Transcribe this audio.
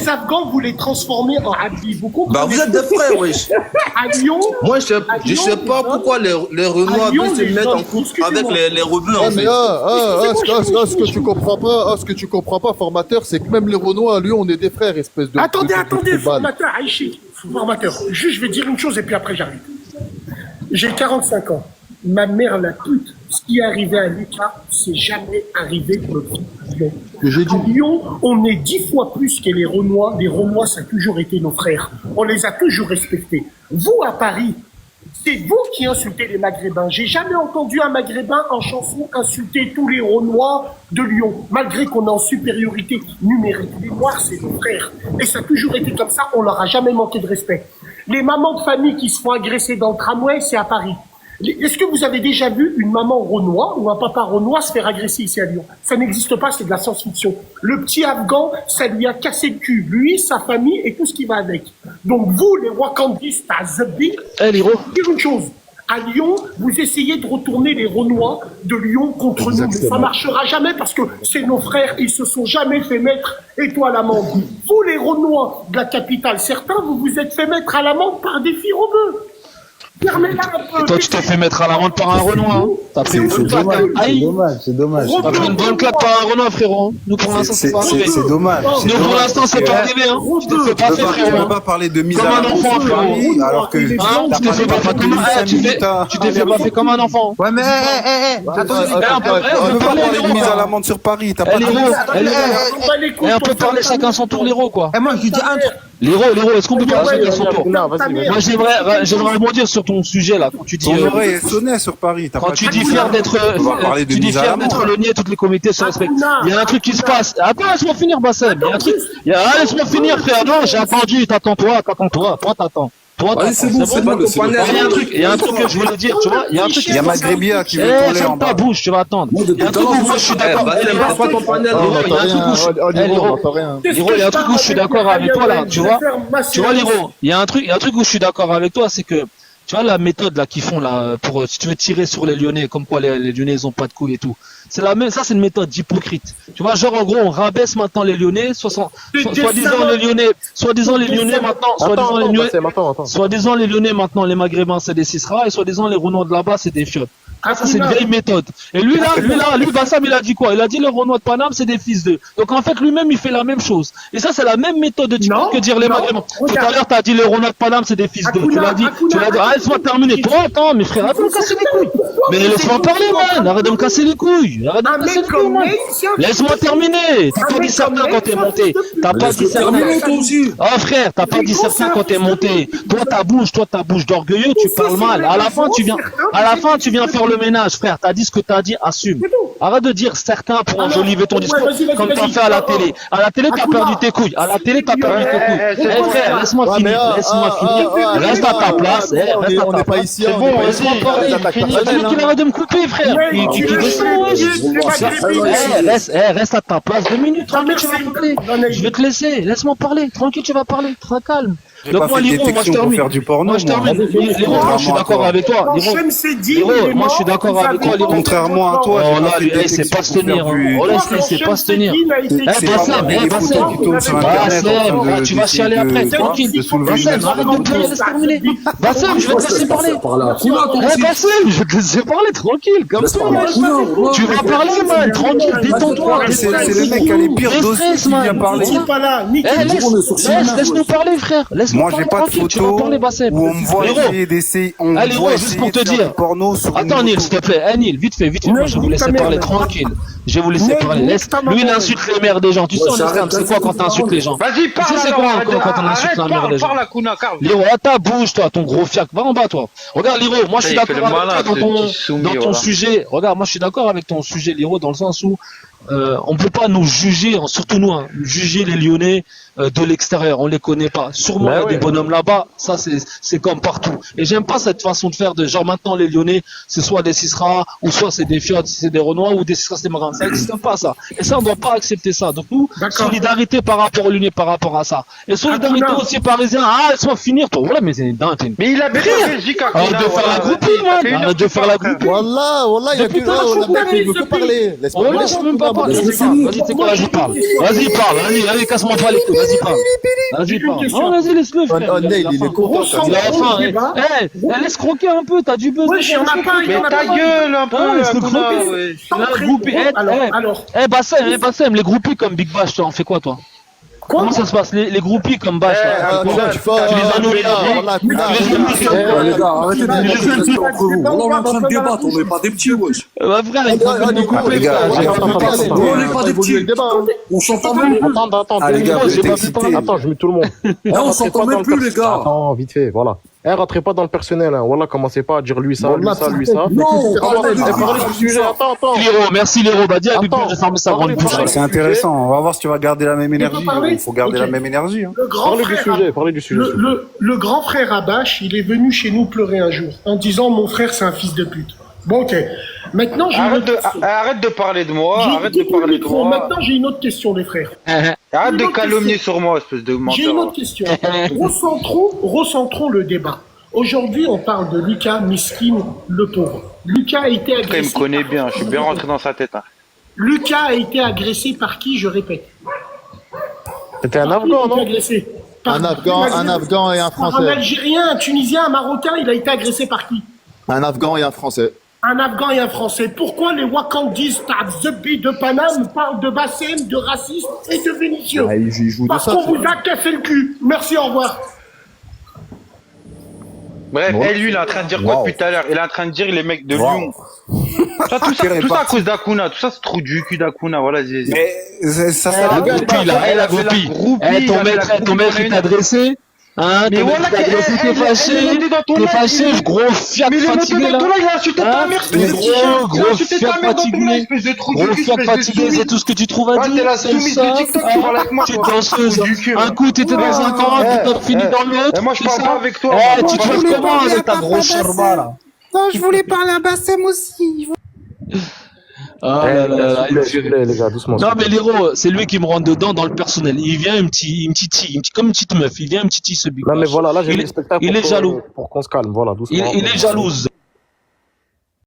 les Afghans, vous les transformez en Habib. Vous comprenez? Bah, vous êtes des frères, wesh. À Lyon, Moi, je sais pas pourquoi les Renois veulent se mettre en couple avec les rebeux, en fait. Ce que tu comprends pas, formateur, c'est que même les Renois, à Lyon, on est des frères, espèce de. Attendez, formateur, Aïchi, formateur. Juste, je vais dire une chose et puis après j'arrive. J'ai 45 ans. Ma mère, la pute, ce qui est arrivé à Lucas, c'est jamais arrivé pour le Lyon. À Lyon, on est 10 fois plus que les Renois. Les Renois, ça a toujours été nos frères. On les a toujours respectés. Vous, à Paris, c'est vous qui insultez les Maghrébins. J'ai jamais entendu un Maghrébin en chanson insulter tous les Renois de Lyon, malgré qu'on est en supériorité numérique. Les Noirs, c'est nos frères. Et ça a toujours été comme ça, on leur a jamais manqué de respect. Les mamans de famille qui se font agresser dans le tramway, c'est à Paris. Est-ce que vous avez déjà vu une maman renois ou un papa renois se faire agresser ici à Lyon? Ça n'existe pas, c'est de la science-fiction. Le petit Afghan, ça lui a cassé le cul. Lui, sa famille et tout ce qui va avec. Donc vous, les wakandistes à Zabi, je vais dire une chose. À Lyon, vous essayez de retourner les Renois de Lyon contre nous. Mais ça marchera jamais parce que c'est nos frères. Ils se sont jamais fait mettre étoile à l'amende. Vous, les Renois de la capitale, certains, vous vous êtes fait mettre à l'amende par des filles rebeux. Toi, tu t'es fait mettre à l'amende par un Renoir. Hein. T'as pris une bonne claque. C'est dommage. T'as pris une bonne claque par un Renoir, frérot. Nous, pour l'instant, c'est pas arrivé. C'est dommage. Nous, pour l'instant, c'est pas arrivé. Hein. Tu t'es fait passer, frérot. On peut pas parler de mise comme à un enfant, frérot. Alors que tu t'es fait passer comme tu t'es fait passer comme un enfant. Ouais, mais on peut parler de mise à l'amende sur Paris. T'as pas on peut parler chacun son tour, l'héros, quoi. Et moi, je dis un truc. L'héros, est-ce qu'on peut parler chacun son tour? Moi, j'aimerais rebondir sur ton sujet, là, quand tu dis. Ton oreille est sonnée sur Paris. Quand tu dis fier d'être le niais, tous les comités se respectent. Il y a un truc qui se passe. Attends, laisse-moi finir, Bassem. Il y a un truc. Laisse-moi finir, frère. Non, j'ai attendu. T'attends-toi. Toi, t'attends. C'est bon, il y a un truc que je voulais dire, tu vois. Il y a Maghrébia qui veut ton lait en bas. Ta bouche, tu vas attendre. Il y a un truc où moi je suis d'accord. Il y a un truc où je suis d'accord avec toi là, tu vois. Tu vois, Liro, il y a un truc où je suis d'accord avec toi, c'est que tu vois la méthode là qu'ils font là pour si tu veux tirer sur les Lyonnais, comme quoi les Lyonnais ils ont pas de couilles et tout. C'est la même, ça c'est une méthode d'hypocrite. Tu vois, genre en gros on rabaisse maintenant les Lyonnais, soi-disant les Lyonnais maintenant, soi-disant les Lyonnais maintenant, les Maghrébins c'est des Cisra et soi-disant les Renois de là-bas c'est des fiottes. Ça c'est une vieille méthode. Et lui Bassam il a dit quoi? Il a dit les Renois de Paname c'est des fils d'eux. Donc en fait lui-même il fait la même chose. Et ça c'est la même méthode de type que dire les Maghrébins. Tout à l'heure t'as dit les Renois de Paname c'est des fils d'eux. Tu l'as dit. Laisse-moi terminer. Toi attends mes frères, arrête de me casser les couilles. Mais laisse-moi parler man, arrête de me casser les couilles. Laisse-moi terminer. T'as pas dit certain quand t'es monté. T'as pas dit certain. Oh frère, t'as pas dit certain quand t'es monté. Toi ta bouche d'orgueilleux, tu parles mal. À la fin tu viens faire le ménage, frère. T'as dit ce que t'as dit, assume. Arrête de dire certains pour enjoliver ton discours comme t'as fait à la télé. À la télé t'as perdu tes couilles. Eh frère, laisse-moi finir. Reste à ta place. On n'est pas ici. C'est bon, laisse-moi parler. Qu'il arrête de me couper, frère. Qui reste à ta place 2 minutes, tranquille, tu vas parler. Je vais te laisser, laisse-moi parler, tranquille, tu vas parler, très calme. Donc moi, Liro, moi je termine. Moi je suis d'accord avec toi. Liro, moi je suis d'accord avec toi. Contrairement à toi, c'est pas se tenir. C'est pas se tenir. Bassem, tu vas chialer après, tranquille. Bassem, arrête de me pleurer, laisse terminer. Bassem, je vais te laisser parler. Bassem, je vais te laisser parler, tranquille, comme ça. Tu vas parler, man, tranquille, détends-toi. C'est le mec qui a les pires dossiers qui vient parler. Laisse-nous parler, frère. Moi, j'ai pas de photo où on me voit essayer d'essayer. Allez, juste pour te dire. Attends, Neil, s'il te plaît. Neil, vite fait. Moi, je vais vous laisser parler tranquille. Je vais vous laisser parler. Lui, il insulte les mères des gens. Tu sais, en islam, c'est quoi quand t'insultes les gens? Vas-y, parle. Tu sais, c'est quoi quand on insulte la mère des gens? Liro, à ta bouche, toi, ton gros fiac. Va en bas, toi. Regarde, Liro, moi, je suis d'accord avec toi dans ton sujet. Regarde, moi, je suis d'accord avec ton sujet, Liro, dans le sens où on peut pas nous juger, surtout nous, juger les Lyonnais de l'extérieur, on les connaît pas. Sûrement il y a des bonhommes là-bas, ça c'est comme partout. Et j'aime pas cette façon de faire de genre maintenant les Lyonnais, c'est soit des Cisra ou soit c'est des Fiottes, c'est des Renois ou des Cisra, c'est des Marins. ça n'existe pas ça. Et ça, on ne doit pas accepter ça. Donc nous, D'accord. solidarité par rapport aux Lyonnais, par rapport à ça. Et solidarité Akuna. aussi parisiens. Ah, laisse-moi finir, toi. Voilà, mais c'est dingue. Mais il a bien Belgique, Arrête de faire la groupie, man. Arrête de faire la groupie. Wallah, il y a Depuis que tout à l'heure, là, on a il veut que parler. On laisse même pas parler. Vas-y, c'est quoi, vas-y, parle. Vas-y, parle. Vas-y, casse-moi pas les couilles. Vas-y, parle. Vas-y, parle. Non, vas-y, laisse-le, frère. Neil, il est content. Il a faim. Laisse croquer un peu, t'as du buzz. Ouais, il y en a pas, il y Mais en a ta pas. gueule un peu, Ah, laisse le Akuna, groupe. ouais. La groupie. Alors. Bassem, les groupies comme Big Bash, toi, on fait quoi, toi? Quoi? Comment ça se passe? Les groupies comme Bash, là. Tu fais Les gars, arrêtez de discuter entre vous. On est en train de débattre, on n'est pas des petits, wesh. Frère, il faut du coup, les gars, on n'est pas des petits. On s'entend même plus. Attends, Ah, les gars, vous êtes j'ai pas excités. plus de temps. Attends, je mets tout le monde. Là, on s'entend même plus, les gars. Attends, vite fait, voilà. Rentrez pas dans le personnel, hein. Voilà, commencez pas à dire lui ça, lui Wallah, ça, lui ça. Non, Parlez du sujet, attends. Liro, merci Liro. Bah, dis à Big Bash Attends, de fermer sa grande parlez bouche. pas. c'est intéressant. On va voir si tu vas garder la même énergie. parler Il faut garder Ok. la même énergie. hein. Le grand frère, Parlez du sujet. le grand frère Abache, il est venu chez nous pleurer un jour en disant mon frère c'est un fils de pute. Bon ok. Maintenant j'ai une autre question. Arrête de parler de moi, J'ai- arrête de coupe le parler de micro. moi. Maintenant j'ai une autre question les frères. Arrête de Une autre calomnier question. sur moi, espèce de J'ai une menteur. autre question. Recentrons le débat. Aujourd'hui on parle de Lucas Miskin le pauvre. Lucas a été Après, il agressé. me connaît bien, je suis bien rentré dans sa tête. hein. Lucas a été agressé par qui, je répète? C'était un Par qui il a Afghan, été non? agressé Par Un Afghan et un Par un Français. Algérien, un Tunisien, un Marocain, il a été agressé par qui? Un Afghan et un Français. Un Afghan et un Français. Pourquoi les Wakandis, Tabzebi de Paname parlent de Bassem, de racisme et de Vénitieux? Ah, il joue de Parce ça. qu'on vous a cassé le cul. Merci, au revoir. Bref, Ouais. lui, il est en train de dire quoi depuis tout à l'heure? Il est en train de dire les mecs de Lyon. Tout ça à cause d'Akuna, tout ça c'est trop du cul d'Akuna, voilà. Mais ça La groupie, là, la groupie. Ton maître, il t'a adressé. Hein, Mais ton maître, voilà, il t'a adressé, t'es fâché, gros fiat Mais il est monté fatigué, dans là. ton live, il a insulté ta mère, espèce de Gros fiat fatigué. espèce de trou Gros du cul, fiat espèce de fatigué, c'est soumise. tout ce que tu trouves à Ouais, dire. t'es la c'est soumise ça. de TikTok, tu parles avec moi, Petite toi. danseuse. Trou du cul, Un coup, t'étais dans un camp, t'as fini dans l'autre. moi, je c'est parle ça. pas avec toi. Eh, tu te fais comment avec ta grosse charba, là? Non, je voulais parler à Bassem aussi. Ah là là là, il est S'il vous plaît, les gars, doucement. Non mais Liro, c'est lui qui me rentre dedans dans le personnel. Il vient comme une petite meuf. Il vient un petit ce Big Non, mais Bash. voilà, là, j'ai Il mis est- le spectacle il est jaloux. pour qu'on se calme, voilà, doucement. Il est jalouse.